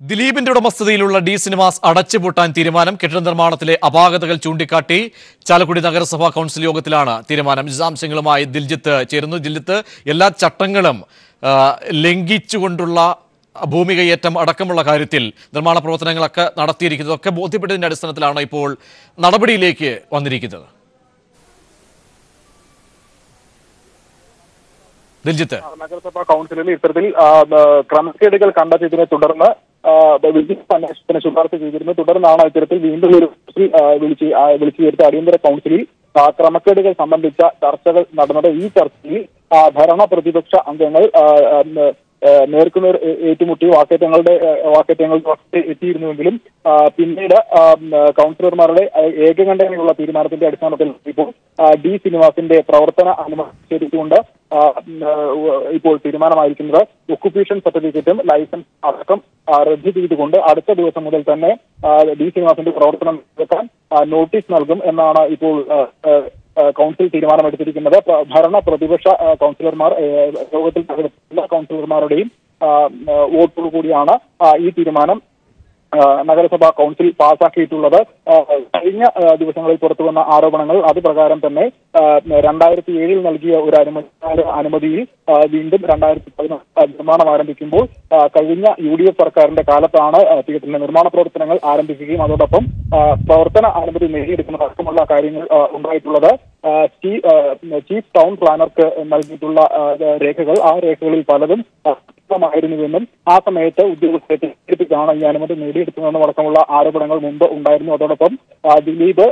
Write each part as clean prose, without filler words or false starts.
ദിലീപിന്റെ ഉടമസ്ഥതയിലുള്ള D cinemas അടച്ചുപൂട്ടാൻ തീരുമാനം. കെട്ടിട നിർമ്മാണത്തിലെ അപാകതകൾ ചൂണ്ടിക്കാട്ടി ചാലക്കുടി നഗരസഭാ കൗൺസിൽ യോഗത്തിലാണ് തീരുമാനം. വിശദാംശങ്ങളുമായി ദിൽജിത്ത് ചേരുന്നു. ദിൽജിത്ത്, എല്ലാ ചട്ടങ്ങളും ലംഘിച്ചുകൊണ്ടുള്ള ഭൂമി കയ്യേറ്റം അടക്കമുള്ള കാര്യത്തിൽ നിർമ്മാണ പ്രവർത്തനങ്ങളൊക്കെ നടത്തിയിരിക്കുന്നതൊക്കെ ബോധ്യപ്പെട്ടതിന്റെ അടിസ്ഥാനത്തിലാണ് ഇപ്പോൾ നടപടിയിലേക്ക് വന്നിരിക്കുന്നത്. ദിൽജിത്ത്, നഗരസഭാ കൗൺസിലിൽ ഇത്തരത്തിൽ ക്രമക്കേടുകൾ കണ്ടെത്തിയതിനെ തുടർന്ന് വിജിലൻസ് അന്വേഷണത്തിന് ശുപാർശ ചെയ്തിരുന്നു. തുടർന്നാണ് ഇത്തരത്തിൽ വീണ്ടും ഒരു വിളിച്ചു ചേർത്ത അടിയന്തര കൗൺസിലിൽ ക്രമക്കേടുകൾ സംബന്ധിച്ച ചർച്ചകൾ നടന്നത്. ഈ ചർച്ചയിൽ ഭരണ പ്രതിപക്ഷ അംഗങ്ങൾ നേർക്കുനേർ ഏറ്റുമുട്ടി വാക്കേറ്റങ്ങൾ എത്തിയിരുന്നുവെങ്കിലും പിന്നീട് കൗൺസിലർമാരുടെ ഏകകണ്ഠേനയുള്ള തീരുമാനത്തിന്റെ അടിസ്ഥാനത്തിൽ ഇപ്പോൾ ഡി സിനിമാസിന്റെ പ്രവർത്തന അനുമതി നിഷേധിച്ചുകൊണ്ട് ഇപ്പോൾ തീരുമാനമായിരിക്കുന്നത്. ഒക്കുപേഷൻ സർട്ടിഫിക്കറ്റും ലൈസൻസ് അടക്കം റദ്ദ് ചെയ്തുകൊണ്ട് അടുത്ത ദിവസം മുതൽ തന്നെ ഡി സിനിമാസിന്റെ പ്രവർത്തനം നടത്താൻ നോട്ടീസ് നൽകും എന്നാണ് ഇപ്പോൾ കൗൺസിൽ തീരുമാനമെടുത്തിരിക്കുന്നത്. ഭരണ പ്രതിപക്ഷ കൗൺസിലർമാർ യോഗത്തിൽ എല്ലാ കൗൺസിലർമാരുടെയും വോട്ടോടുകൂടിയാണ് ഈ തീരുമാനം നഗരസഭാ കൗൺസിൽ പാസാക്കിയിട്ടുള്ളത്. കഴിഞ്ഞ ദിവസങ്ങളിൽ പുറത്തുവന്ന ആരോപണങ്ങൾ അത് പ്രകാരം തന്നെ 2007 നൽകിയ ഒരു അനുമതിയിൽ വീണ്ടും 2014 നിർമ്മാണം ആരംഭിക്കുമ്പോൾ കഴിഞ്ഞ UDF സർക്കാരിന്റെ കാലത്താണ് തിയേറ്ററിന്റെ നിർമ്മാണ പ്രവർത്തനങ്ങൾ ആരംഭിക്കുകയും അതോടൊപ്പം പ്രവർത്തന അനുമതി നേടിയെടുക്കുന്ന അടക്കമുള്ള കാര്യങ്ങൾ ഉണ്ടായിട്ടുള്ളത്. ചീഫ് ടൗൺ പ്ലാനർക്ക് നൽകിയിട്ടുള്ള രേഖകൾ, ആ രേഖകളിൽ പലതും ായിരുന്നുവെന്നും ആ സമയത്ത് ഉദ്യോഗസ്ഥരെ തെറ്റിദ്ധരിപ്പിച്ചാണ് ഈ അനുമതി നേടിയെടുത്തതെന്നും അടക്കമുള്ള ആരോപണങ്ങൾ മുമ്പ് ഉണ്ടായിരുന്നു. അതോടൊപ്പം ദിലീപ്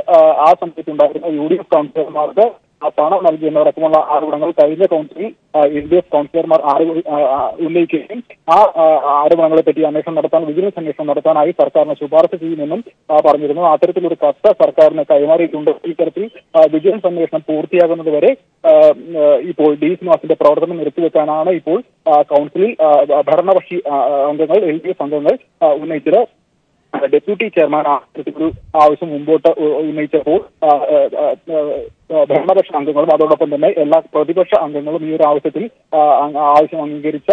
ആ സമയത്തുണ്ടായിരുന്ന UDF കൗൺസിലർമാർക്ക് പണം നൽകിയെന്നതടക്കമുള്ള ആരോപണങ്ങൾ കഴിഞ്ഞ കൗൺസിലിൽ LDF കൗൺസിലർമാർ ഉന്നയിക്കുകയും ആ ആരോപണങ്ങളെ പറ്റി വിജിലൻസ് അന്വേഷണം നടത്താനായി സർക്കാരിന് ശുപാർശ ചെയ്യുമെന്നും പറഞ്ഞിരുന്നു. അത്തരത്തിലൊരു കത്ത് സർക്കാരിന് കൈമാറിയിട്ടുണ്ട്. ഇത്തരത്തിൽ വിജിലൻസ് അന്വേഷണം പൂർത്തിയാകുന്നതുവരെ ഇപ്പോൾ ഡി സിനിമാസിന്റെ പ്രവർത്തനം നിർത്തിവെക്കാനാണ് ഇപ്പോൾ കൗൺസിലിൽ ഭരണപക്ഷി അംഗങ്ങൾ LDF അംഗങ്ങൾ ഉന്നയിച്ചത്. ഡെപ്യൂട്ടി ചെയർമാൻ ഒരു ആവശ്യം മുമ്പോട്ട് ഉന്നയിച്ചപ്പോൾ ഭരണപക്ഷ അംഗങ്ങളും അതോടൊപ്പം തന്നെ എല്ലാ പ്രതിപക്ഷ അംഗങ്ങളും ഈ ഒരു ആവശ്യം അംഗീകരിച്ച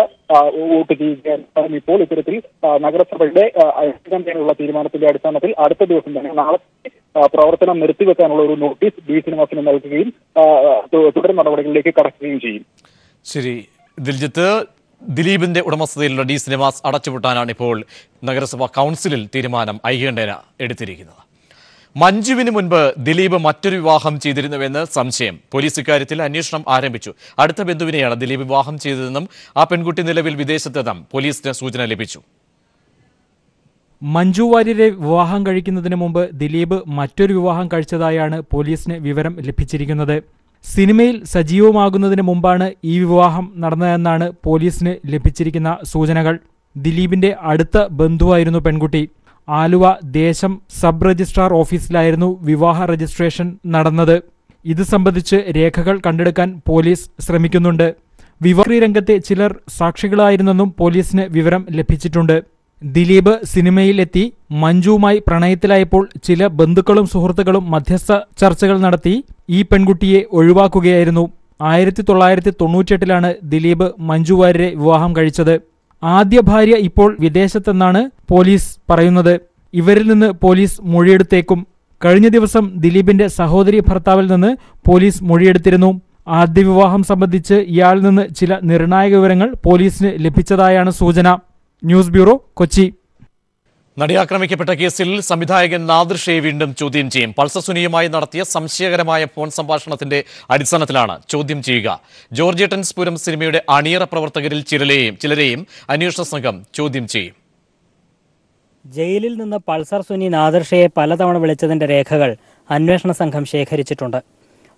വോട്ട് ചെയ്യുകയാണ്. ഇപ്പോൾ ഇത്തരത്തിൽ നഗരസഭയുടെ ഏകകണ്ഠേനയുള്ള തീരുമാനത്തിന്റെ അടിസ്ഥാനത്തിൽ അടുത്ത ദിവസം തന്നെ നാളെ പ്രവർത്തനം നിർത്തിവെക്കാനുള്ള ഒരു നോട്ടീസ് ഡി സിനിമാസിന് നൽകുകയും തുടർ നടപടികളിലേക്ക് കടക്കുകയും ചെയ്യും. ശരി ദിൽജിത്ത്, ദിലീപിന്റെ ഉടമസ്ഥതയിലുള്ള ഡി സിനിമാസ് അടച്ചുപൂട്ടാനാണ് ഇപ്പോൾ നഗരസഭാ കൗൺസിലിൽ തീരുമാനം ഐകകണ്ഠേന എടുത്തിരിക്കുന്നത്. മഞ്ജുവിന് മുൻപ് ദിലീപ് മറ്റൊരു വിവാഹം ചെയ്തിരുന്നുവെന്ന് സംശയം. പോലീസ് ഇക്കാര്യത്തിൽ അന്വേഷണം ആരംഭിച്ചു. അടുത്ത ബന്ധുവിനെയാണ് ദിലീപ് വിവാഹം ചെയ്തതെന്നും ആ പെൺകുട്ടി നിലവിൽ വിദേശത്തെന്നും പോലീസിന് സൂചന ലഭിച്ചു. മഞ്ജു വാര്യരെ വിവാഹം കഴിക്കുന്നതിന് മുമ്പ് ദിലീപ് മറ്റൊരു വിവാഹം കഴിച്ചതായാണ് പോലീസിന് വിവരം ലഭിച്ചിരിക്കുന്നത്. സിനിമയിൽ സജീവമാകുന്നതിന് മുമ്പാണ് ഈ വിവാഹം നടന്നതെന്നാണ് പോലീസിന് ലഭിച്ചിരിക്കുന്ന സൂചനകൾ. ദിലീപിന്റെ അടുത്ത ബന്ധുവായിരുന്നു പെൺകുട്ടി. ആലുവ ദേശം സബ് രജിസ്ട്രാർ ഓഫീസിലായിരുന്നു വിവാഹ രജിസ്ട്രേഷൻ നടന്നത്. ഇത് സംബന്ധിച്ച് രേഖകൾ കണ്ടെടുക്കാൻ പോലീസ് ശ്രമിക്കുന്നുണ്ട്. വിവാഹ രംഗത്തെ ചിലർ സാക്ഷികളായിരുന്നെന്നും പോലീസിന് വിവരം ലഭിച്ചിട്ടുണ്ട്. ദിലീപ് സിനിമയിൽ എത്തി മഞ്ജുവുമായി പ്രണയത്തിലായപ്പോൾ ചില ബന്ധുക്കളും സുഹൃത്തുക്കളും മധ്യസ്ഥ ചർച്ചകൾ നടത്തി ഈ പെൺകുട്ടിയെ ഒഴിവാക്കുകയായിരുന്നു. 1998 ദിലീപ് മഞ്ജു വാര്യരെ വിവാഹം കഴിച്ചത്. ആദ്യ ഭാര്യ ഇപ്പോൾ വിദേശത്തെന്നാണ് പോലീസ് പറയുന്നത്. ഇവരിൽ നിന്ന് പോലീസ് മൊഴിയെടുത്തേക്കും. കഴിഞ്ഞ ദിവസം ദിലീപിന്റെ സഹോദരി ഭർത്താവിൽ നിന്ന് പോലീസ് മൊഴിയെടുത്തിരുന്നു. ആദ്യ വിവാഹം സംബന്ധിച്ച് ഇയാളിൽ നിന്ന് ചില നിർണായക വിവരങ്ങൾ പോലീസിന് ലഭിച്ചതായാണ് സൂചന. News bureau, Kochi. നടിയാക്രമിക്കപ്പെട്ട കേസിൽ സംവിധായകൻ നാദിർ ഷേയെ വീണ്ടും ചോദ്യം ചെയ്യും. പൾസർ സുനിയുമായി നടത്തിയ സംശയകരമായ ഫോൺ സംഭാഷണത്തിന്റെ അടിസ്ഥാനത്തിലാണ് ചോദ്യം ചെയ്യുക. ജോർജ് പുരം സിനിമയുടെ അണിയറ പ്രവർത്തകരിൽ ചിലരെയും അന്വേഷണ സംഘം ചോദ്യം ചെയ്യും. ജയിലിൽ നിന്ന് പൾസർ സുനി നാദിർ ഷേയെ പലതവണ വിളിച്ചതിന്റെ രേഖകൾ അന്വേഷണ സംഘം ശേഖരിച്ചിട്ടുണ്ട്.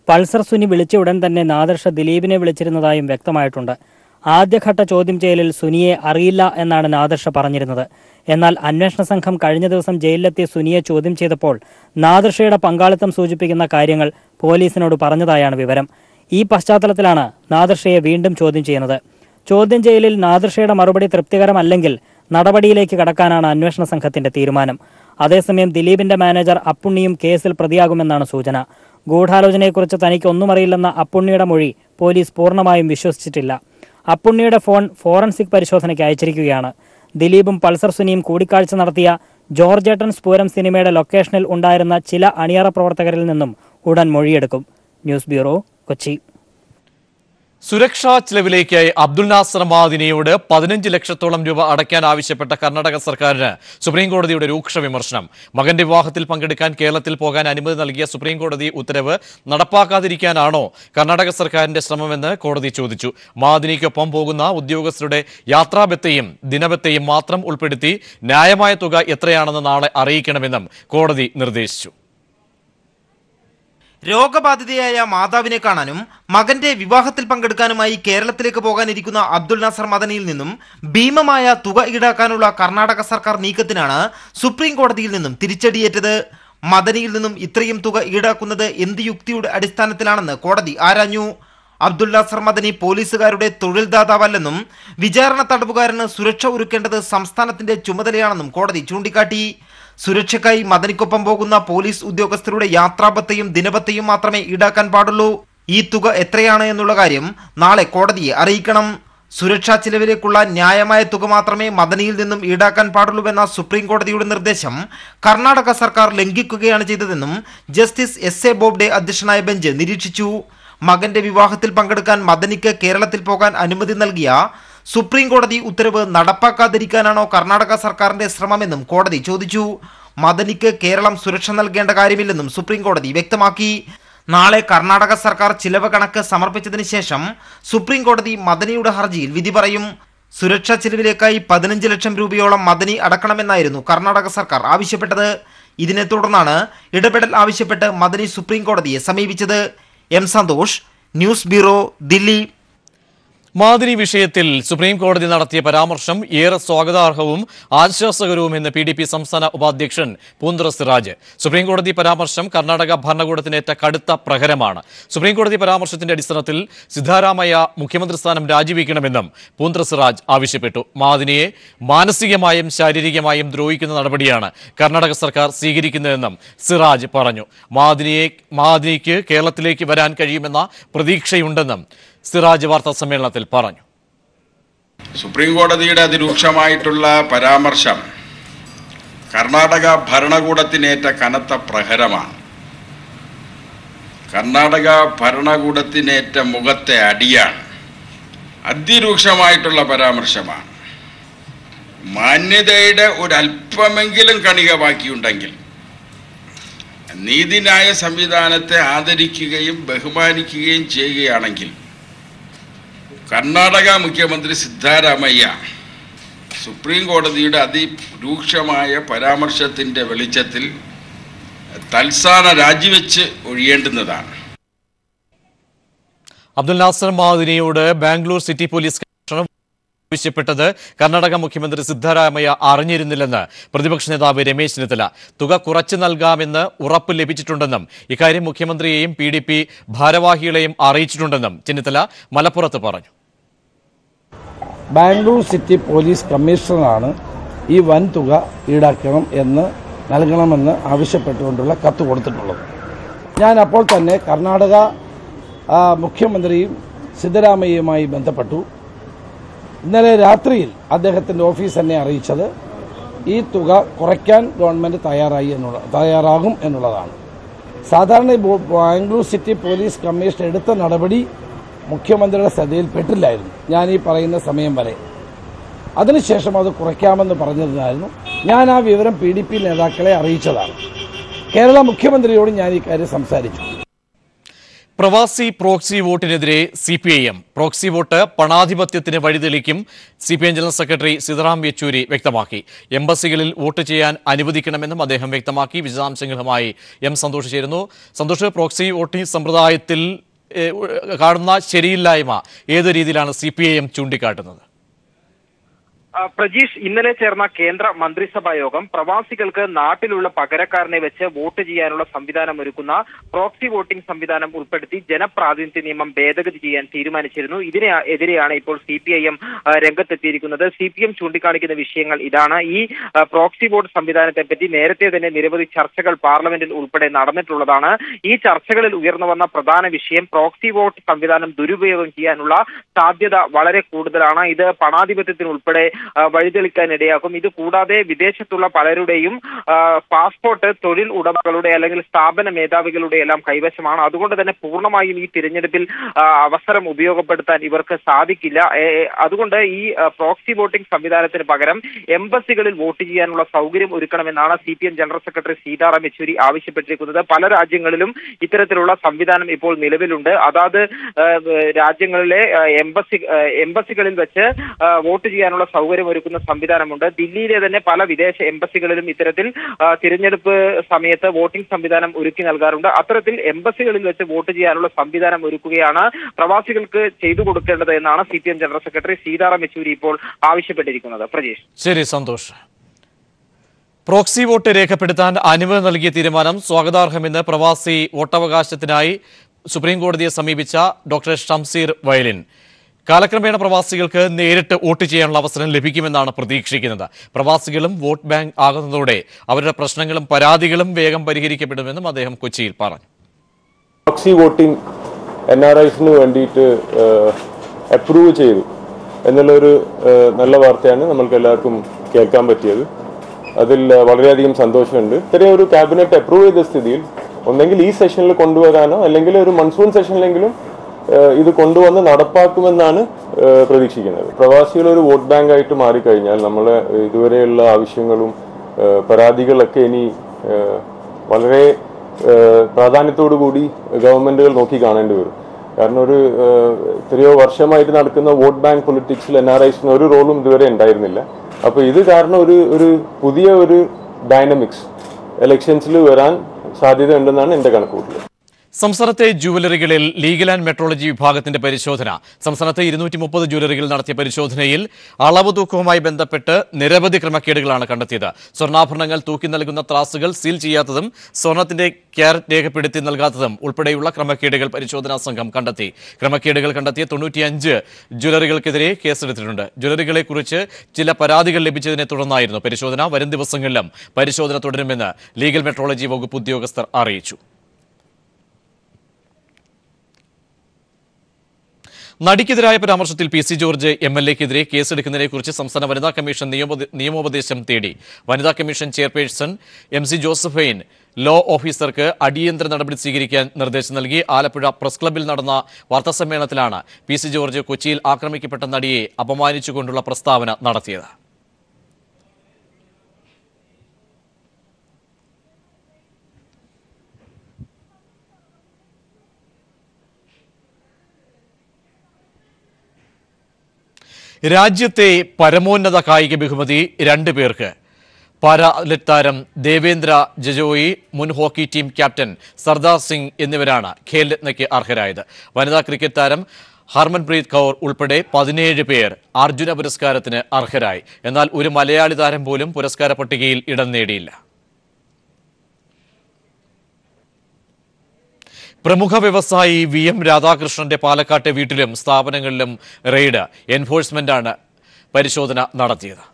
പൾസർ സുനി വിളിച്ച ഉടൻ തന്നെ നാദിർ ഷാ ദിലീപിനെ വിളിച്ചിരുന്നതായും വ്യക്തമായിട്ടുണ്ട്. ആദ്യഘട്ട ചോദ്യം ചെയ്യലിൽ സുനിയെ അറിയില്ല എന്നാണ് നാദിർ ഷാ പറഞ്ഞിരുന്നത്. എന്നാൽ അന്വേഷണ സംഘം കഴിഞ്ഞ ദിവസം ജയിലിലെത്തിയ സുനിയെ ചോദ്യം ചെയ്തപ്പോൾ നാദിർ ഷായുടെ പങ്കാളിത്തം സൂചിപ്പിക്കുന്ന കാര്യങ്ങൾ പോലീസിനോട് പറഞ്ഞതായാണ് വിവരം. ഈ പശ്ചാത്തലത്തിലാണ് നാദിർ ഷായെ വീണ്ടും ചോദ്യം ചെയ്യുന്നത്. ചോദ്യം ചെയ്യലിൽ നാദിർ ഷായുടെ മറുപടി തൃപ്തികരമല്ലെങ്കിൽ നടപടിയിലേക്ക് കടക്കാനാണ് അന്വേഷണ സംഘത്തിന്റെ തീരുമാനം. അതേസമയം ദിലീപിന്റെ മാനേജർ അപ്പുണ്ണിയും കേസിൽ പ്രതിയാകുമെന്നാണ് സൂചന. ഗൂഢാലോചനയെക്കുറിച്ച് തനിക്ക് ഒന്നും അറിയില്ലെന്ന അപ്പുണ്ണിയുടെ മൊഴി പോലീസ് പൂർണ്ണമായും വിശ്വസിച്ചിട്ടില്ല. അപ്പുണ്ണിയുടെ ഫോൺ ഫോറൻസിക് പരിശോധനയ്ക്ക് അയച്ചിരിക്കുകയാണ്. ദിലീപും പൾസർ സുനിയും കൂടിക്കാഴ്ച നടത്തിയ ജോർജേട്ടൻ സ്പൂരം സിനിമയുടെ ലൊക്കേഷനിൽ ഉണ്ടായിരുന്ന ചില അണിയറ പ്രവർത്തകരിൽ നിന്നും ഉടൻ മൊഴിയെടുക്കും. News bureau, Kochi. സുരക്ഷാ ചെലവിലേക്കായി അബ്ദുൽ നാസർ മഅദനിയോട് 15 ലക്ഷത്തോളം രൂപ അടയ്ക്കാൻ ആവശ്യപ്പെട്ട കർണാടക സർക്കാരിന് സുപ്രീംകോടതിയുടെ രൂക്ഷ വിമർശനം. മകന്റെ വിവാഹത്തിൽ പങ്കെടുക്കാൻ കേരളത്തിൽ പോകാൻ അനുമതി നൽകിയ സുപ്രീംകോടതി ഉത്തരവ് നടപ്പാക്കാതിരിക്കാനാണോ കർണാടക സർക്കാരിന്റെ ശ്രമമെന്ന് കോടതി ചോദിച്ചു. മഅദനിക്കൊപ്പം പോകുന്ന ഉദ്യോഗസ്ഥരുടെ യാത്രാബത്തയും ദിനബത്തയും മാത്രം ഉൾപ്പെടുത്തി ന്യായമായ തുക എത്രയാണെന്ന് നാളെ അറിയിക്കണമെന്നും കോടതി നിർദ്ദേശിച്ചു. രോഗബാധിതയായ മാതാവിനെ കാണാനും മകന്റെ വിവാഹത്തിൽ പങ്കെടുക്കാനുമായി കേരളത്തിലേക്ക് പോകാനിരിക്കുന്ന അബ്ദുൽ നാസർ മദനിയിൽ നിന്നും ഭീമമായ തുക ഈടാക്കാനുള്ള കർണാടക സർക്കാർ നീക്കത്തിനാണ് സുപ്രീം കോടതിയിൽ നിന്നും തിരിച്ചടിയേറ്റത്. മദനിയിൽ നിന്നും ഇത്രയും തുക ഈടാക്കുന്നത് എന്ത് യുക്തിയുടെ അടിസ്ഥാനത്തിലാണെന്ന് കോടതി ആരാഞ്ഞു. അബ്ദുൽ നാസർ മദനി പോലീസുകാരുടെ തൊഴിൽദാതാവല്ലെന്നും വിചാരണ തടവുകാരന് സുരക്ഷ ഒരുക്കേണ്ടത് സംസ്ഥാനത്തിന്റെ ചുമതലയാണെന്നും കോടതി ചൂണ്ടിക്കാട്ടി. സുരക്ഷയ്ക്കായി മദനിക്കൊപ്പം പോകുന്ന പോലീസ് ഉദ്യോഗസ്ഥരുടെ യാത്രാബത്തയും ദിനബത്തയും മാത്രമേ ഈടാക്കാൻ പാടുള്ളൂ. ഈ തുക എത്രയാണ് എന്നുള്ള കാര്യം നാളെ കോടതിയെ അറിയിക്കണം. സുരക്ഷാ ചിലവിലേക്കുള്ള ന്യായമായ തുക മാത്രമേ മദനിയിൽ നിന്നും ഈടാക്കാൻ പാടുള്ളൂവെന്ന സുപ്രീം കോടതിയുടെ നിർദ്ദേശം കർണാടക സർക്കാർ ലംഘിക്കുകയാണ് ചെയ്തതെന്നും ജസ്റ്റിസ് എസ്.എ. ബോബ്ഡെ അധ്യക്ഷനായ ബെഞ്ച് നിരീക്ഷിച്ചു. മകന്റെ വിവാഹത്തിൽ പങ്കെടുക്കാൻ മദനിക്ക് കേരളത്തിൽ പോകാൻ അനുമതി നൽകിയ സുപ്രീം കോടതി ഉത്തരവ് നടപ്പാക്കാതിരിക്കാനാണോ കർണാടക സർക്കാരിന്റെ ശ്രമമെന്നും കോടതി ചോദിച്ചു. മദനിക്ക് കേരളം സുരക്ഷ നൽകേണ്ട കാര്യമില്ലെന്നും സുപ്രീം കോടതി വ്യക്തമാക്കി. നാളെ കർണാടക സർക്കാർ ചിലവ് കണക്ക് സമർപ്പിച്ചതിന് ശേഷം സുപ്രീം കോടതി മദനിയുടെ ഹർജിയിൽ വിധി പറയും. സുരക്ഷാ ചിലവിലേക്കായി 15 ലക്ഷം രൂപയോളം മദനി അടക്കണമെന്നായിരുന്നു കർണാടക സർക്കാർ ആവശ്യപ്പെട്ടത്. ഇതിനെ തുടർന്നാണ് ഇടപെടൽ ആവശ്യപ്പെട്ട് മദനി സുപ്രീം കോടതിയെ സമീപിച്ചത്. M Santhosh, news bureau, Delhi. Madani വിഷയത്തിൽ സുപ്രീം കോടതി നടത്തിയ പരാമർശം ഏറെ സ്വാഗതാർഹവും ആശ്വാസകരവുമെന്ന് PDP സംസ്ഥാന ഉപാധ്യക്ഷൻ പൂന്തുറ സിറാജ്. സുപ്രീം കോടതി പരാമർശം കർണാടക ഭരണകൂടത്തിനേറ്റ കടുത്ത പ്രഹരമാണ്. സുപ്രീം കോടതി പരാമർശത്തിന്റെ അടിസ്ഥാനത്തിൽ സിദ്ധാരാമയ്യ മുഖ്യമന്ത്രി സ്ഥാനം രാജിവെക്കണമെന്നും പൂന്തുറ സിറാജ് ആവശ്യപ്പെട്ടു. മഅദനിയെ മാനസികമായും ശാരീരികമായും ദ്രോഹിക്കുന്ന നടപടിയാണ് കർണാടക സർക്കാർ സ്വീകരിക്കുന്നതെന്നും സിറാജ് പറഞ്ഞു. മഅദനിക്ക് കേരളത്തിലേക്ക് വരാൻ കഴിയുമെന്ന പ്രതീക്ഷയുണ്ടെന്നും സിറാജ് വാർത്താ സമ്മേളനത്തിൽ പറഞ്ഞു. സുപ്രീം കോടതിയുടെ അതിരൂക്ഷമായിട്ടുള്ള പരാമർശം കർണാടക ഭരണകൂടത്തിനേറ്റ കനത്ത പ്രഹരമാണ്. കർണാടക ഭരണകൂടത്തിനേറ്റ മുഖത്തെ അടിയാണ്. അതിരൂക്ഷമായിട്ടുള്ള പരാമർശമാണ്. മാന്യതയുടെ ഒരല്പമെങ്കിലും കണിക ബാക്കിയുണ്ടെങ്കിൽ നീതിന്യായ സംവിധാനത്തെ ആദരിക്കുകയും ബഹുമാനിക്കുകയും ചെയ്യുകയാണെങ്കിൽ കർണാടക മുഖ്യമന്ത്രി സിദ്ധാരാമയ്യ സുപ്രീം കോടതിയുടെ അതിരൂക്ഷമായ പരാമർശത്തിൻ്റെ വെളിച്ചത്തിൽ തൽസ്ഥാനം രാജിവെച്ച് ഒഴിയേണ്ടുന്നതാണ്. അബ്ദുൽ നാസർ മഅദനിയോട് ബാംഗ്ലൂർ സിറ്റി പോലീസ് ആവശ്യപ്പെട്ടത് കർണാടക മുഖ്യമന്ത്രി സിദ്ധാരാമയ്യ അറിഞ്ഞിരുന്നില്ലെന്ന് പ്രതിപക്ഷ നേതാവ് രമേശ് ചെന്നിത്തല. തുക കുറച്ചു നൽകാമെന്ന് ഉറപ്പ് ലഭിച്ചിട്ടുണ്ടെന്നും ഇക്കാര്യം മുഖ്യമന്ത്രിയെയും PDP ഭാരവാഹികളെയും അറിയിച്ചിട്ടുണ്ടെന്നും ചെന്നിത്തല മലപ്പുറത്ത് പറഞ്ഞു. ബാംഗ്ലൂർ സിറ്റി പോലീസ് കമ്മീഷണറാണ് ഈ വൻ തുക നൽകണമെന്ന് ആവശ്യപ്പെട്ടുകൊണ്ടുള്ള കത്ത് കൊടുത്തിട്ടുള്ളത്. ഞാൻ അപ്പോൾ തന്നെ കർണാടക മുഖ്യമന്ത്രിയും സിദ്ധരാമയ്യയുമായി ബന്ധപ്പെട്ടു. ഇന്നലെ രാത്രിയിൽ അദ്ദേഹത്തിൻ്റെ ഓഫീസ് എന്നെ അറിയിച്ചത് ഈ തുക കുറയ്ക്കാൻ ഗവൺമെൻറ് തയ്യാറാകും എന്നുള്ളതാണ്. സാധാരണ ബാംഗ്ലൂർ സിറ്റി പോലീസ് കമ്മീഷണർ എടുത്ത നടപടി മുഖ്യമന്ത്രിയുടെ ശ്രദ്ധയിൽപ്പെട്ടില്ലായിരുന്നു ഞാൻ ഈ പറയുന്ന സമയം വരെ. അതിനുശേഷം അത് കുറയ്ക്കാമെന്ന് പറഞ്ഞിരുന്നായിരുന്നു. ഞാൻ ആ വിവരം PDP നേതാക്കളെ അറിയിച്ചതാണ്. കേരള മുഖ്യമന്ത്രിയോട് ഞാൻ ഈ കാര്യം സംസാരിച്ചു. പ്രവാസി പ്രോക്സി വോട്ടിനെതിരെ CPIM പ്രോക്സി വോട്ട് പണാധിപത്യത്തിന് വഴിതെളിക്കും. CPIM general secretary Sitaram Yechury വ്യക്തമാക്കി. എംബസികളിൽ വോട്ട് ചെയ്യാൻ അനുവദിക്കണമെന്നും അദ്ദേഹം വ്യക്തമാക്കി. വിശദാംശങ്ങളുമായി എം സന്തോഷ് ചേരുന്നു. സന്തോഷ്, പ്രോക്സി വോട്ടിംഗ് സമ്പ്രദായത്തിൽ കാണുന്ന ശരിയില്ലായ്മ ഏത് രീതിയിലാണ് CPIM ചൂണ്ടിക്കാട്ടുന്നത്? പ്രജീഷ്, ഇന്നലെ ചേർന്ന കേന്ദ്ര മന്ത്രിസഭാ യോഗം പ്രവാസികൾക്ക് നാട്ടിലുള്ള പകരക്കാരനെ വെച്ച് വോട്ട് ചെയ്യാനുള്ള സംവിധാനം ഒരുക്കുന്ന പ്രോക്സി വോട്ടിംഗ് സംവിധാനം ഉൾപ്പെടുത്തി ജനപ്രാതിനിധ്യ നിയമം ഭേദഗതി ചെയ്യാൻ തീരുമാനിച്ചിരുന്നു. ഇതിനെതിരെയാണ് ഇപ്പോൾ CPIM രംഗത്തെത്തിയിരിക്കുന്നത്. CPIM ചൂണ്ടിക്കാണിക്കുന്ന വിഷയങ്ങൾ ഇതാണ്. ഈ പ്രോക്സി വോട്ട് സംവിധാനത്തെ പറ്റി നേരത്തെ തന്നെ നിരവധി ചർച്ചകൾ പാർലമെന്റിൽ ഉൾപ്പെടെ നടന്നിട്ടുള്ളതാണ്. ഈ ചർച്ചകളിൽ ഉയർന്നു വന്ന പ്രധാന വിഷയം പ്രോക്സി വോട്ട് സംവിധാനം ദുരുപയോഗം ചെയ്യാനുള്ള സാധ്യത വളരെ കൂടുതലാണ്. ഇത് പണാധിപത്യത്തിന് ഉൾപ്പെടെ വഴിതെളിക്കാനിടയാക്കും. ഇത് കൂടാതെ വിദേശത്തുള്ള പലരുടെയും പാസ്പോർട്ട് തൊഴിൽ ഉടമകളുടെ അല്ലെങ്കിൽ സ്ഥാപന മേധാവികളുടെ എല്ലാം കൈവശമാണ്. അതുകൊണ്ട് തന്നെ പൂർണ്ണമായും ഈ തിരഞ്ഞെടുപ്പിൽ അവസരം ഉപയോഗപ്പെടുത്താൻ ഇവർക്ക് സാധിക്കില്ല. അതുകൊണ്ട് ഈ പ്രോക്സി വോട്ടിംഗ് സംവിധാനത്തിന് പകരം എംബസികളിൽ വോട്ട് ചെയ്യാനുള്ള സൗകര്യം ഒരുക്കണമെന്നാണ് CPM general secretary Sitaram Yechury ആവശ്യപ്പെട്ടിരിക്കുന്നത്. പല രാജ്യങ്ങളിലും ഇത്തരത്തിലുള്ള സംവിധാനം ഇപ്പോൾ നിലവിലുണ്ട്. അതാത് രാജ്യങ്ങളിലെ എംബസികളിൽ വെച്ച് വോട്ട് ചെയ്യാനുള്ള സൗകര്യം ഒരുക്കുന്ന സംവിധാനമുണ്ട്. ദില്ലിയിലെ തന്നെ പല വിദേശ എംബസികളിലും ഇത്തരത്തിൽ തിരഞ്ഞെടുപ്പ് സമയത്ത് വോട്ടിംഗ് സംവിധാനം ഒരുക്കി നൽകാറുണ്ട്. അത്തരത്തിൽ എംബസികളിൽ വെച്ച് വോട്ട് ചെയ്യാനുള്ള സംവിധാനം ഒരുക്കുകയാണ് പ്രവാസികൾക്ക് ചെയ്തു കൊടുക്കേണ്ടത് എന്നാണ് CPM general secretary Sitaram Yechury ഇപ്പോൾ ആവശ്യപ്പെട്ടിരിക്കുന്നത്. പ്രജേഷ്. ശരി, സന്തോഷ്. പ്രോക്സി വോട്ട് രേഖപ്പെടുത്താൻ അനുമതി നൽകിയ തീരുമാനം സ്വാഗതാർഹമെന്ന് പ്രവാസി വോട്ടവകാശത്തിനായി സുപ്രീംകോടതിയെ സമീപിച്ച ഡോക്ടർ ഷംസീർ വയലിൻ. കാലക്രമേണ പ്രവാസികൾക്ക് നേരിട്ട് വോട്ട് ചെയ്യാനുള്ള അവസരം ലഭിക്കുമെന്നാണ് പ്രതീക്ഷിക്കുന്നത്. പ്രവാസികളും വോട്ട് ബാങ്ക് ആകുന്നതോടെ അവരുടെ പ്രശ്നങ്ങളും പരാതികളും വേഗം പരിഹരിക്കപ്പെടുമെന്നും അദ്ദേഹം കൊച്ചിയിൽ പറഞ്ഞു. പ്രോക്സി വോട്ടിംഗ് NRIസിന് വേണ്ടിയിട്ട് അപ്രൂവ് ചെയ്തു എന്നുള്ളൊരു നല്ല വാർത്തയാണ് നമ്മൾക്ക് എല്ലാവർക്കും കേൾക്കാൻ പറ്റിയത്. അതിൽ വളരെയധികം സന്തോഷമുണ്ട്. ഇത്രയും ഒരു ക്യാബിനറ്റ് അപ്രൂവ് ചെയ്ത സ്ഥിതിയിൽ ഒന്നെങ്കിൽ ഈ സെഷനിൽ കൊണ്ടുവരാനോ അല്ലെങ്കിൽ ഒരു മൺസൂൺ സെഷനിലെങ്കിലും ഇത് കൊണ്ടുവന്ന് നടപ്പാക്കുമെന്നാണ് പ്രതീക്ഷിക്കുന്നത്. പ്രവാസികൾ ഒരു വോട്ട് ബാങ്ക് ആയിട്ട് മാറിക്കഴിഞ്ഞാൽ നമ്മൾ ഇതുവരെയുള്ള ആവശ്യങ്ങളും പരാതികളൊക്കെ ഇനി വളരെ പ്രാധാന്യത്തോടു കൂടി ഗവൺമെന്റുകൾ നോക്കി കാണേണ്ടി വരും. കാരണം ഒരു എത്രയോ വർഷമായിട്ട് നടക്കുന്ന വോട്ട് ബാങ്ക് പൊളിറ്റിക്സിൽ NRIസിന് ഒരു റോളും ഇതുവരെ ഉണ്ടായിരുന്നില്ല. അപ്പോൾ ഇത് കാരണം ഒരു പുതിയ ഒരു ഡൈനമിക്സ് ഇലക്ഷൻസിൽ വരാൻ സാധ്യതയുണ്ടെന്നാണ് എൻ്റെ കണക്കുകൂട്ടൽ. സംസ്ഥാനത്തെ ജുവലറികളിൽ ലീഗൽ ആൻഡ് മെട്രോളജി വിഭാഗത്തിന്റെ പരിശോധന. സംസ്ഥാനത്ത് 230 ജുവലറികൾ നടത്തിയ പരിശോധനയിൽ അളവ് തൂക്കവുമായി ബന്ധപ്പെട്ട് നിരവധി ക്രമക്കേടുകളാണ് കണ്ടെത്തിയത്. സ്വർണ്ണാഭരണങ്ങൾ തൂക്കി നൽകുന്ന ത്രാസുകൾ സീൽ ചെയ്യാത്തതും സ്വർണത്തിന്റെ ക്യാരറ്റ് രേഖപ്പെടുത്തി നൽകാത്തതും ഉൾപ്പെടെയുള്ള ക്രമക്കേടുകൾ പരിശോധനാ സംഘം കണ്ടെത്തി. ക്രമക്കേടുകൾ കണ്ടെത്തിയ 95 ജ്വല്ലറികൾക്കെതിരെ കേസെടുത്തിട്ടുണ്ട്. ജ്വല്ലറികളെക്കുറിച്ച് ചില പരാതികൾ ലഭിച്ചതിനെ തുടർന്നായിരുന്നു പരിശോധന. വരും ദിവസങ്ങളിലും പരിശോധന തുടരുമെന്ന് ലീഗൽ മെട്രോളജി വകുപ്പ് ഉദ്യോഗസ്ഥർ അറിയിച്ചു. നടിക്കെതിരായ പരാമർശത്തിൽ PC ജോർജ് MLAക്കെതിരെ കേസെടുക്കുന്നതിനെക്കുറിച്ച് സംസ്ഥാന വനിതാ കമ്മീഷൻ നിയമോപദേശം തേടി. വനിതാ commission chairperson MC Josephine law ഓഫീസർക്ക് അടിയന്തര നടപടി സ്വീകരിക്കാൻ നിർദ്ദേശം നൽകി. ആലപ്പുഴ പ്രസ് ക്ലബ്ബിൽ നടന്ന വാർത്താസമ്മേളനത്തിലാണ് PC ജോർജ് കൊച്ചിയിൽ ആക്രമിക്കപ്പെട്ട നടിയെ അപമാനിച്ചുകൊണ്ടുള്ള പ്രസ്താവന നടത്തിയത്. രാജ്യത്തെ പരമോന്നത കായിക ബഹുമതി 2 പേർക്ക്. പാരാ അത്ലറ്റ് താരം ദേവേന്ദ്ര ജജോയി, മുൻ hockey team captain Sardar Singh എന്നിവരാണ് ഖേൽരത്നയ്ക്ക് അർഹരായത്. വനിതാ ക്രിക്കറ്റ് താരം ഹർമൻപ്രീത് കൗർ ഉൾപ്പെടെ 17 പേർ അർജുന പുരസ്കാരത്തിന് അർഹരായി. എന്നാൽ ഒരു മലയാളി താരം പോലും പുരസ്കാര പട്ടികയിൽ ഇടം നേടിയില്ല. പ്രമുഖ വ്യവസായി VM രാധാകൃഷ്ണന്റെ പാലക്കാട്ടെ വീട്ടിലും സ്ഥാപനങ്ങളിലും റെയ്ഡ്. എൻഫോഴ്സ്മെന്റാണ് പരിശോധന നടത്തിയത്.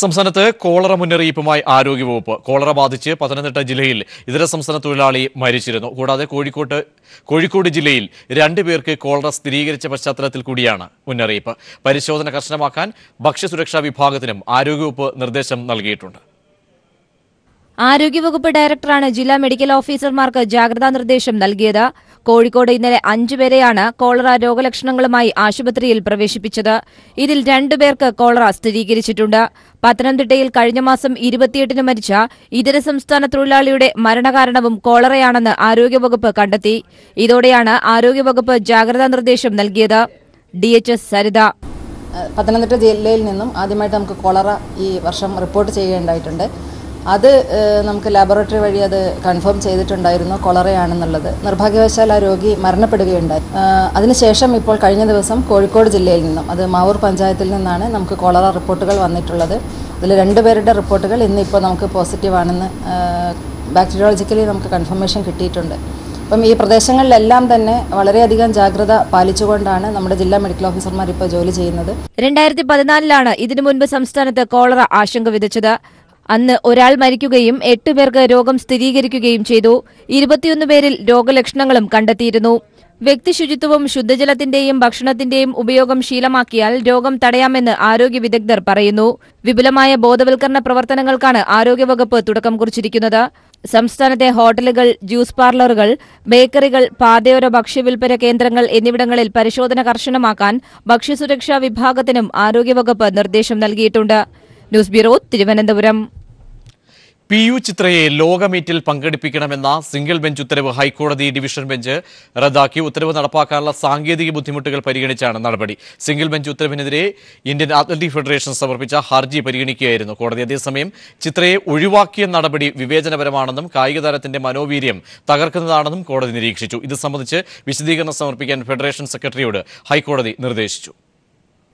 സംസ്ഥാനത്ത് കോളറ മുന്നറിയിപ്പുമായി ആരോഗ്യവകുപ്പ്. കോളറ ബാധിച്ച് പത്തനംതിട്ട ജില്ലയിൽ ഇതര സംസ്ഥാന തൊഴിലാളി മരിച്ചിരുന്നു. കൂടാതെ കോഴിക്കോട് ജില്ലയിൽ 2 പേർക്ക് കോളറ സ്ഥിരീകരിച്ച പശ്ചാത്തലത്തിൽ കൂടിയാണ് മുന്നറിയിപ്പ്. പരിശോധന കർശനമാക്കാൻ ഭക്ഷ്യസുരക്ഷാ വിഭാഗത്തിനും ആരോഗ്യവകുപ്പ് നിർദ്ദേശം നൽകിയിട്ടുണ്ട്. ആരോഗ്യവകുപ്പ് ഡയറക്ടറാണ് ജില്ലാ മെഡിക്കൽ ഓഫീസർമാർക്ക് ജാഗ്രതാ നിർദ്ദേശം നൽകിയത്. കോഴിക്കോട് ഇന്നലെ 5 പേരെയാണ് കോളറ രോഗലക്ഷണങ്ങളുമായി ആശുപത്രിയിൽ പ്രവേശിപ്പിച്ചത്. ഇതിൽ 2 പേർക്ക് കോളറ സ്ഥിരീകരിച്ചിട്ടുണ്ട്. പത്തനംതിട്ടയിൽ കഴിഞ്ഞ മാസം 28-ന് മരിച്ച ഇതര സംസ്ഥാന തൊഴിലാളിയുടെ മരണകാരണവും കോളറയാണെന്ന് ആരോഗ്യവകുപ്പ് കണ്ടെത്തി. ഇതോടെയാണ് ആരോഗ്യവകുപ്പ് ജാഗ്രതാ നിർദ്ദേശം നൽകിയത്. DHS സരിത. പത്തനംതിട്ട ജില്ലയിൽ നിന്നും ആദ്യമായിട്ട് നമുക്ക് കോളറ ഈ വർഷം റിപ്പോർട്ട് ചെയ്യുകയുണ്ടായിട്ടുണ്ട്. അത് നമുക്ക് ലാബോറട്ടറി വഴി അത് കൺഫേം ചെയ്തിട്ടുണ്ടായിരുന്നു കോളറയാണെന്നുള്ളത്. നിർഭാഗ്യവശാൽ ആ രോഗി മരണപ്പെടുകയുണ്ടായി. അതിനുശേഷം ഇപ്പോൾ കഴിഞ്ഞ ദിവസം കോഴിക്കോട് ജില്ലയിൽ നിന്നും, അത് മാവൂർ പഞ്ചായത്തിൽ നിന്നാണ് നമുക്ക് കോളറ റിപ്പോർട്ടുകൾ വന്നിട്ടുള്ളത്. അതിൽ 2 പേരുടെ റിപ്പോർട്ടുകൾ ഇന്നിപ്പോൾ നമുക്ക് പോസിറ്റീവാണെന്ന് ബാക്ടീരിയോളജിക്കലി നമുക്ക് കൺഫർമേഷൻ കിട്ടിയിട്ടുണ്ട്. അപ്പം ഈ പ്രദേശങ്ങളിലെല്ലാം തന്നെ വളരെയധികം ജാഗ്രത പാലിച്ചുകൊണ്ടാണ് നമ്മുടെ ജില്ലാ മെഡിക്കൽ ഓഫീസർമാർ ഇപ്പോൾ ജോലി ചെയ്യുന്നത്. 2014-ലാണ് ഇതിനു മുൻപ് സംസ്ഥാനത്ത് കോളറ ആശങ്ക വിതച്ചത്. അന്ന് ഒരാൾ മരിക്കുകയും 8 പേർക്ക് രോഗം സ്ഥിരീകരിക്കുകയും ചെയ്തു. 21 പേരിൽ രോഗലക്ഷണങ്ങളും കണ്ടെത്തിയിരുന്നു. വ്യക്തിശുചിത്വവും ശുദ്ധജലത്തിന്റെയും ഭക്ഷണത്തിന്റെയും ഉപയോഗം ശീലമാക്കിയാൽ രോഗം തടയാമെന്ന് ആരോഗ്യ വിദഗ്ധർ പറയുന്നു. വിപുലമായ ബോധവൽക്കരണ പ്രവർത്തനങ്ങൾക്കാണ് ആരോഗ്യവകുപ്പ് തുടക്കം കുറിച്ചിരിക്കുന്നത്. സംസ്ഥാനത്തെ ഹോട്ടലുകൾ, ജ്യൂസ് പാർലറുകൾ, ബേക്കറികൾ, പാതയോര ഭക്ഷ്യവിൽപ്പന കേന്ദ്രങ്ങൾ എന്നിവിടങ്ങളിൽ പരിശോധന കർശനമാക്കാൻ ഭക്ഷ്യസുരക്ഷാ വിഭാഗത്തിനും ആരോഗ്യവകുപ്പ് നിർദ്ദേശം നൽകിയിട്ടുണ്ട്. News bureau, Thiruvananthapuram. PU ചിത്രയെ ലോകമീറ്റിൽ പങ്കെടുപ്പിക്കണമെന്ന സിംഗിൾ ബെഞ്ച് ഉത്തരവ് ഹൈക്കോടതി ഡിവിഷൻ ബെഞ്ച് റദ്ദാക്കി. ഉത്തരവ് നടപ്പാക്കാനുള്ള സാങ്കേതിക ബുദ്ധിമുട്ടുകൾ പരിഗണിച്ചാണ് നടപടി. സിംഗിൾ ബെഞ്ച് ഉത്തരവിനെതിരെ ഇന്ത്യൻ അത്ലറ്റിക് ഫെഡറേഷൻ സമർപ്പിച്ച ഹർജി പരിഗണിക്കുകയായിരുന്നു കോടതി. അതേസമയം ചിത്രയെ ഒഴിവാക്കിയ നടപടി വിവേചനപരമാണെന്നും കായിക താരത്തിന്റെ മനോവീര്യം തകർക്കുന്നതാണെന്നും കോടതി നിരീക്ഷിച്ചു. ഇത് സംബന്ധിച്ച് വിശദീകരണം സമർപ്പിക്കാൻ ഫെഡറേഷൻ സെക്രട്ടറിയോട് ഹൈക്കോടതി നിർദ്ദേശിച്ചു.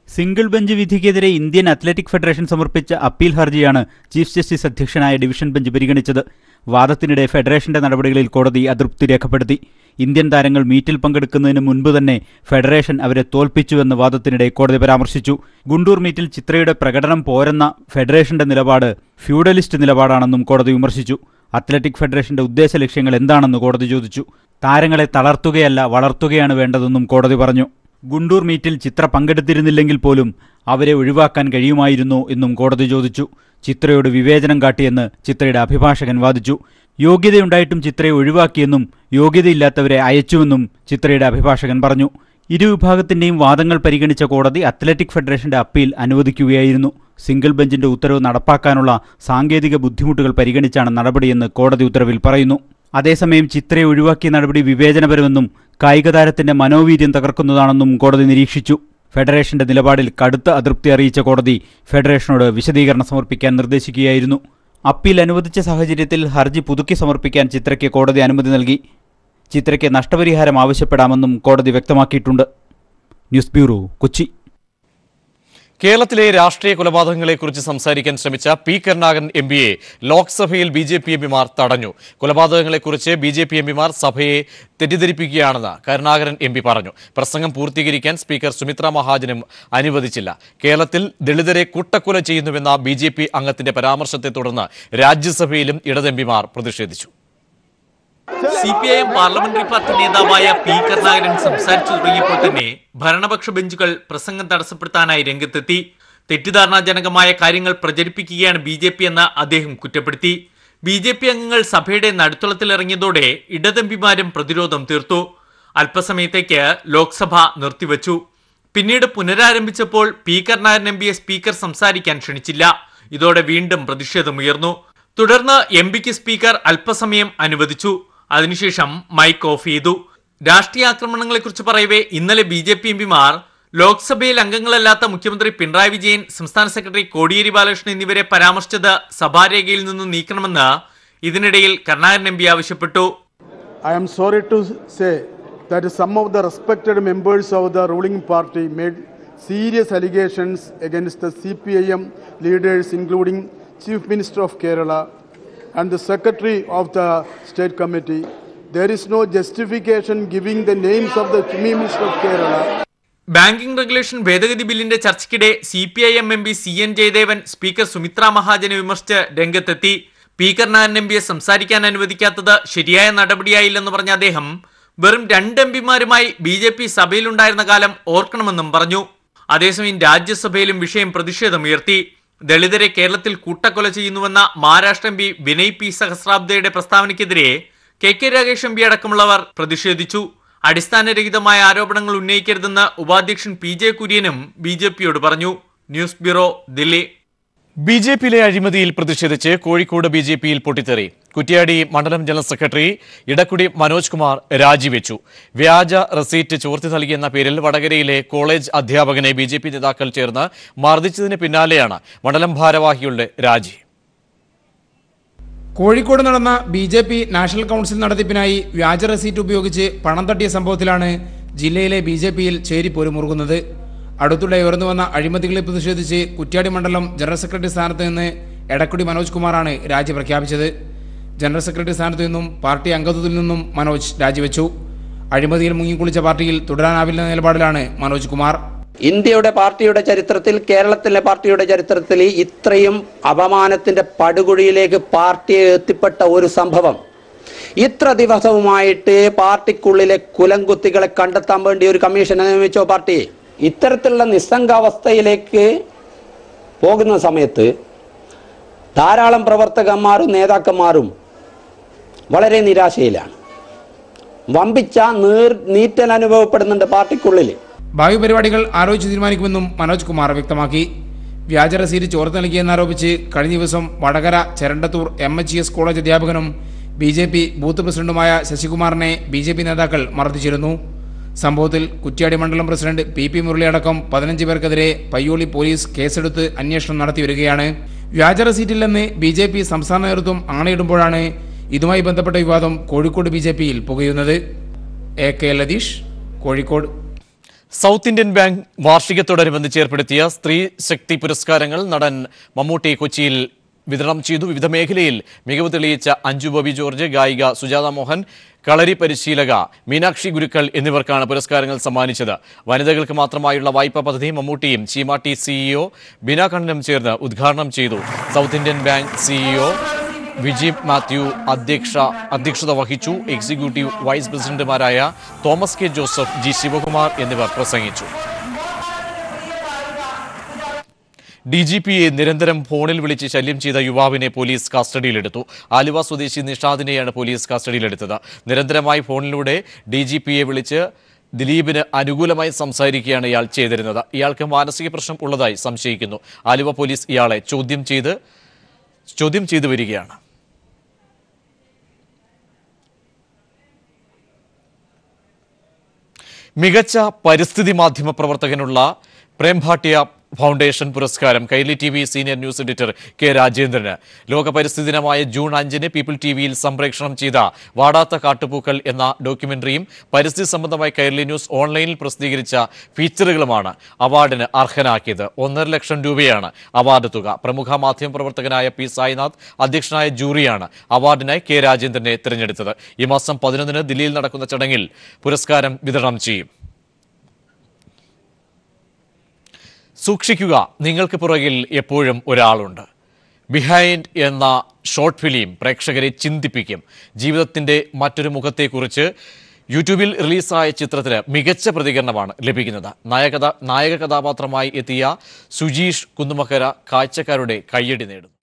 സിംഗിൾ ബെഞ്ച് വിധിക്കെതിരെ ഇന്ത്യൻ അത്ലറ്റിക് ഫെഡറേഷൻ സമർപ്പിച്ച അപ്പീൽ ഹർജിയാണ് ചീഫ് ജസ്റ്റിസ് അധ്യക്ഷനായ ഡിവിഷൻ ബെഞ്ച് പരിഗണിച്ചത്. വാദത്തിനിടെ ഫെഡറേഷന്റെ നടപടികളിൽ കോടതി അതൃപ്തി രേഖപ്പെടുത്തി. ഇന്ത്യൻ താരങ്ങൾ മീറ്റിൽ പങ്കെടുക്കുന്നതിന് മുൻപ് തന്നെ ഫെഡറേഷൻ അവരെ തോൽപ്പിച്ചുവെന്ന് വാദത്തിനിടെ കോടതി പരാമർശിച്ചു. ഗുണ്ടൂർ മീറ്റിൽ ചിത്രയുടെ പ്രകടനം പോരെന്ന ഫെഡറേഷന്റെ നിലപാട് ഫ്യൂഡലിസ്റ്റ് നിലപാടാണെന്നും കോടതി വിമർശിച്ചു. അത്ലറ്റിക് ഫെഡറേഷന്റെ ഉദ്ദേശ ലക്ഷ്യങ്ങൾ എന്താണെന്ന് കോടതി ചോദിച്ചു. താരങ്ങളെ തളർത്തുകയല്ല, വളർത്തുകയാണ് വേണ്ടതെന്നും കോടതി പറഞ്ഞു. ഗുണ്ടൂർ മീറ്റിൽ ചിത്ര പങ്കെടുത്തിരുന്നില്ലെങ്കിൽ പോലും അവരെ ഒഴിവാക്കാൻ കഴിയുമായിരുന്നു എന്നും കോടതി ചോദിച്ചു. ചിത്രയോട് വിവേചനം കാട്ടിയെന്ന് ചിത്രയുടെ അഭിഭാഷകൻ വാദിച്ചു. യോഗ്യതയുണ്ടായിട്ടും ചിത്രയെ ഒഴിവാക്കിയെന്നും യോഗ്യതയില്ലാത്തവരെ അയച്ചുവെന്നും ചിത്രയുടെ അഭിഭാഷകൻ പറഞ്ഞു. ഇരുവിഭാഗത്തിന്റെയും വാദങ്ങൾ പരിഗണിച്ച കോടതി അത്ലറ്റിക് ഫെഡറേഷന്റെ അപ്പീൽ അനുവദിക്കുകയായിരുന്നു. സിംഗിൾ ബെഞ്ചിന്റെ ഉത്തരവ് നടപ്പാക്കാനുള്ള സാങ്കേതിക ബുദ്ധിമുട്ടുകൾ പരിഗണിച്ചാണ് നടപടിയെന്ന് കോടതി ഉത്തരവിൽ പറയുന്നു. അതേസമയം ചിത്രയെ ഒഴിവാക്കിയ നടപടി വിവേചനപരമെന്നും കായിക താരത്തിന്റെ മനോവീര്യം തകർക്കുന്നതാണെന്നും കോടതി നിരീക്ഷിച്ചു. ഫെഡറേഷന്റെ നിലപാടിൽ കടുത്ത അതൃപ്തി അറിയിച്ച കോടതി ഫെഡറേഷനോട് വിശദീകരണം സമർപ്പിക്കാൻ നിർദ്ദേശിക്കുകയായിരുന്നു. അപ്പീൽ അനുവദിച്ച സാഹചര്യത്തിൽ ഹർജി പുതുക്കി സമർപ്പിക്കാൻ ചിത്രയ്ക്ക് കോടതി അനുമതി നൽകി. ചിത്രയ്ക്ക് നഷ്ടപരിഹാരം ആവശ്യപ്പെടാമെന്നും കോടതി വ്യക്തമാക്കിയിട്ടുണ്ട്. News bureau, Kochi. കേരളത്തിലെ രാഷ്ട്രീയ കൊലപാതകങ്ങളെക്കുറിച്ച് സംസാരിക്കാൻ ശ്രമിച്ച പി കരുണാകരൻ എംപിയെ ലോക്സഭയിൽ BJP എംപിമാർ തടഞ്ഞു. കൊലപാതകങ്ങളെക്കുറിച്ച് BJP എംപിമാർ സഭയെ തെറ്റിദ്ധരിപ്പിക്കുകയാണെന്ന് കരുണാകരൻ എംപി പറഞ്ഞു. പ്രസംഗം പൂർത്തീകരിക്കാൻ സ്പീക്കർ സുമിത്ര മഹാജനും അനുവദിച്ചില്ല. കേരളത്തിൽ ദളിതരെ കൂട്ടക്കൊല ചെയ്യുന്നുവെന്ന BJP അംഗത്തിന്റെ പരാമർശത്തെ തുടർന്ന് രാജ്യസഭയിലും ഇടതെംപിമാർ പ്രതിഷേധിച്ചു. CPIM പാർലമെന്ററി പാർട്ടി നേതാവായ പി കരുണാകരൻ സംസാരിച്ചു തുടങ്ങിയപ്പോൾ തന്നെ ഭരണപക്ഷ ബെഞ്ചുകൾ പ്രസംഗം തടസ്സപ്പെടുത്താനായി രംഗത്തെത്തി. തെറ്റിദ്ധാരണാജനകമായ കാര്യങ്ങൾ പ്രചരിപ്പിക്കുകയാണ് BJP എന്ന് അദ്ദേഹം കുറ്റപ്പെടുത്തി. BJP അംഗങ്ങൾ സഭയുടെ നടുത്തളത്തിലിറങ്ങിയതോടെ ഇടതെംപിമാരും പ്രതിരോധം തീർത്തു. അല്പസമയത്തേക്ക് ലോക്സഭ നിർത്തിവച്ചു. പിന്നീട് പുനരാരംഭിച്ചപ്പോൾ പി കരുണാകരൻ എംപിയെ സ്പീക്കർ സംസാരിക്കാൻ ക്ഷണിച്ചില്ല. ഇതോടെ വീണ്ടും പ്രതിഷേധമുയർന്നു. തുടർന്ന് എംപിക്ക് സ്പീക്കർ അല്പസമയം അനുവദിച്ചു. അതിനുശേഷം മൈക്ക് ഓഫ് ചെയ്തു. രാഷ്ട്രീയ ആക്രമണങ്ങളെക്കുറിച്ച് പറയവേ ഇന്നലെ BJP എംപിമാർ ലോക്സഭയിൽ അംഗങ്ങളല്ലാത്ത മുഖ്യമന്ത്രി പിണറായി വിജയൻ, സംസ്ഥാന സെക്രട്ടറി കോടിയേരി ബാലകൃഷ്ണൻ എന്നിവരെ പരാമർശിച്ചത് സഭാരേഖയിൽ നിന്നും നീക്കണമെന്ന് ഇതിനിടയിൽ കരുണാകരൻ എംപി ആവശ്യപ്പെട്ടു. I am sorry to say that some of the respected members of the ruling party made serious allegations against the CPIM leaders, including Chief Minister of Kerala and the Secretary of the State Committee. There is no justification giving the names of the Chief Minister of Kerala. Banking regulation ഭേദഗതി ബില്ലിന്റെ ചർച്ചയ്ക്കിടെ CPIM MP CN Jayadevan speaker Sumitra മഹാജനെ വിമർശിച്ച് രംഗത്തെത്തി. P Karunakaran എംപിയെ സംസാരിക്കാൻ അനുവദിക്കാത്തത് ശരിയായ നടപടിയായില്ലെന്ന് പറഞ്ഞ അദ്ദേഹം വെറും 2 എംപിമാരുമായി BJP സഭയിലുണ്ടായിരുന്ന കാലം ഓർക്കണമെന്നും പറഞ്ഞു. അതേസമയം രാജ്യസഭയിലും വിഷയം പ്രതിഷേധമുയർത്തി. ദളിതരെ കേരളത്തിൽ കൂട്ടക്കൊല ചെയ്യുന്നുവെന്ന മഹാരാഷ്ട്ര എംപി വിനയ് പി സഹസ്രാബ്ദയുടെ പ്രസ്താവനയ്ക്കെതിരെ KK രാഗേഷ് എംപി അടക്കമുള്ളവർ പ്രതിഷേധിച്ചു. അടിസ്ഥാനരഹിതമായ ആരോപണങ്ങൾ ഉന്നയിക്കരുതെന്ന് ഉപാധ്യക്ഷൻ PJ കുര്യനും BJPയോട് പറഞ്ഞു. News bureau, Delhi. BJPയിലെ അഴിമതിയിൽ പ്രതിഷേധിച്ച് കോഴിക്കോട് BJPയിൽ പൊട്ടിത്തെറി. കുറ്റ്യാടി മണ്ഡലം ജനറൽ സെക്രട്ടറി ഇടക്കുടി മനോജ് കുമാർ രാജിവെച്ചു. വ്യാജ റെസീറ്റ് ചോർത്തി നൽകിയെന്ന പേരിൽ വടകരയിലെ കോളേജ് അധ്യാപകനെ BJP നേതാക്കൾ ചേർന്ന് മർദ്ദിച്ചതിന് പിന്നാലെയാണ് മണ്ഡലം ഭാരവാഹികളുടെ രാജി. കോഴിക്കോട് നടന്ന BJP നാഷണൽ കൗൺസിൽ നടത്തിപ്പിനായി വ്യാജ റെസീറ്റ് ഉപയോഗിച്ച് പണം തട്ടിയ സംഭവത്തിലാണ് ജില്ലയിലെ BJPയിൽ ചേരിപ്പോര് മുറുകുന്നത്. അടുത്തിടെ ഉയർന്നു വന്ന അഴിമതികളെ പ്രതിഷേധിച്ച് കുറ്റ്യാടി മണ്ഡലം ജനറൽ സെക്രട്ടറി സ്ഥാനത്ത് നിന്ന് എടക്കുടി മനോജ് കുമാറാണ് രാജി പ്രഖ്യാപിച്ചത്. ജനറൽ സെക്രട്ടറി സ്ഥാനത്ത് നിന്നും പാർട്ടി അംഗത്വത്തിൽ നിന്നും മനോജ് രാജിവെച്ചു. അഴിമതിയിൽ മുങ്ങിക്കുളിച്ച പാർട്ടിയിൽ തുടരാനാവില്ലെന്ന നിലപാടിലാണ് മനോജ് കുമാർ. ഇന്ത്യയുടെ പാർട്ടിയുടെ ചരിത്രത്തിൽ, കേരളത്തിലെ പാർട്ടിയുടെ ചരിത്രത്തിൽ ഇത്രയും അപമാനത്തിന്റെ പടുകുഴിയിലേക്ക് പാർട്ടിയെ എത്തിപ്പെട്ട ഒരു സംഭവം ഇത്ര ദിവസവുമായിട്ട് പാർട്ടിക്കുള്ളിലെ കുലംകുത്തികളെ കണ്ടെത്താൻ വേണ്ടി ഒരു കമ്മീഷനെ നിയമിച്ചോ പാർട്ടി? ഇത്തരത്തിലുള്ള നിസ്സംഗാവസ്ഥയിലേക്ക് പോകുന്ന സമയത്ത് ധാരാളം പ്രവർത്തകന്മാരും നേതാക്കന്മാരും വളരെ നിരാശയിലാണ്. വമ്പിച്ച നീറ്റൽ അനുഭവപ്പെടുന്നുണ്ട് പാർട്ടിക്കുള്ളിൽ. ഭാവി പരിപാടികൾ ആലോചിച്ച് തീരുമാനിക്കുമെന്നും മനോജ് കുമാർ വ്യക്തമാക്കി. വ്യാജ റസീത് ചോർത്ത് നൽകിയെന്നാരോപിച്ച് കഴിഞ്ഞ ദിവസം വടകര ചെരണ്ടത്തൂർ MHES കോളേജ് അധ്യാപകനും BJP ബൂത്ത് പ്രസിഡന്റുമായ ശശികുമാറിനെ BJP നേതാക്കൾ മർദ്ദിച്ചിരുന്നു. സംഭവത്തിൽ കുറ്റ്യാടി മണ്ഡലം പ്രസിഡന്റ് PP മുരളി അടക്കം 15 പേർക്കെതിരെ പയ്യോളി പോലീസ് കേസെടുത്ത് അന്വേഷണം നടത്തി വരികയാണ്. വ്യാജ റസീറ്റില്ലെന്ന് BJP സംസ്ഥാന നേതൃത്വം ആണയിടുമ്പോഴാണ് ഇതുമായി ബന്ധപ്പെട്ട വിവാദം കോഴിക്കോട് BJPയിൽ പുകയുന്നത്. AK Latheesh, Kozhikode. South Indian bank വാർഷികത്തോടനുബന്ധിച്ച് ഏർപ്പെടുത്തിയ സ്ത്രീ ശക്തി പുരസ്കാരങ്ങൾ നടൻ മമ്മൂട്ടി കൊച്ചിയിൽ വിതരണം ചെയ്തു. വിവിധ മേഖലയിൽ മികവ് തെളിയിച്ച അഞ്ജു ബോബി ജോർജ്, ഗായിക സുജാത മോഹൻ, കളരി പരിശീലക മീനാക്ഷി ഗുരുക്കൾ എന്നിവർക്കാണ് പുരസ്കാരങ്ങൾ സമ്മാനിച്ചത്. വനിതകൾക്ക് മാത്രമായുള്ള വായ്പാ പദ്ധതി മമ്മൂട്ടിയും ചീമാട്ടി CEO ബിന കണ്ണനും ചേർന്ന് ഉദ്ഘാടനം ചെയ്തു. South Indian bank CEO Vijeeb Mathew അധ്യക്ഷത വഹിച്ചു. എക്സിക്യൂട്ടീവ് വൈസ് പ്രസിഡന്റുമാരായ തോമസ് K ജോസഫ്, G ശിവകുമാർ എന്നിവർ പ്രസംഗിച്ചു. DGPയെ നിരന്തരം ഫോണിൽ വിളിച്ച് ശല്യം ചെയ്ത യുവാവിനെ പോലീസ് കസ്റ്റഡിയിലെടുത്തു. ആലുവ സ്വദേശി നിഷാദിനെയാണ് പോലീസ് കസ്റ്റഡിയിലെടുത്തത്. നിരന്തരമായി ഫോണിലൂടെ DGPയെ വിളിച്ച് ദിലീപിന് അനുകൂലമായി സംസാരിക്കുകയാണ് ഇയാൾ ചെയ്തിരുന്നത്. ഇയാൾക്ക് മാനസിക പ്രശ്നം ഉള്ളതായി സംശയിക്കുന്നു. ആലുവ പോലീസ് ഇയാളെ ചോദ്യം ചെയ്തു വരികയാണ്. മികച്ച പരിസ്ഥിതി മാധ്യമ പ്രവർത്തകനുള്ള പ്രേംഭാട്ടിയ ഫൗണ്ടേഷൻ പുരസ്കാരം Kairali TV senior news editor K രാജേന്ദ്രന്. ലോക പരിസ്ഥിതി ദിനമായ ജൂൺ 5-ന് പീപ്പിൾ TVയിൽ സംപ്രേഷണം ചെയ്ത വാടാത്ത കാട്ടുപൂക്കൾ എന്ന ഡോക്യുമെന്ററിയും പരിസ്ഥിതി സംബന്ധമായി കൈരളി ന്യൂസ് ഓൺലൈനിൽ പ്രസിദ്ധീകരിച്ച ഫീച്ചറുകളുമാണ് അവാർഡിന് അർഹനാക്കിയത്. 1.5 ലക്ഷം രൂപയാണ് അവാർഡ് തുക. പ്രമുഖ മാധ്യമ പ്രവർത്തകനായ P സായിനാഥ് അധ്യക്ഷനായ ജൂറിയാണ് അവാർഡിനായി K രാജേന്ദ്രനെ തിരഞ്ഞെടുത്തത്. ഈ മാസം 11-ന് ദില്ലിയിൽ നടക്കുന്ന ചടങ്ങിൽ പുരസ്കാരം വിതരണം ചെയ്യും. സൂക്ഷിക്കുക, നിങ്ങൾക്ക് പുറകിൽ എപ്പോഴും ഒരാളുണ്ട്. ബിഹൈൻഡ് എന്ന ഷോർട്ട് ഫിലിം പ്രേക്ഷകരെ ചിന്തിപ്പിക്കും. ജീവിതത്തിന്റെ മറ്റൊരു മുഖത്തെക്കുറിച്ച് യൂട്യൂബിൽ റിലീസായ ചിത്രത്തിന് മികച്ച പ്രതികരണമാണ് ലഭിക്കുന്നത്. നായക കഥാപാത്രമായി എത്തിയ സുജീഷ് കുന്നുമക്കര കാഴ്ചക്കാരുടെ കയ്യടി നേടുന്നു.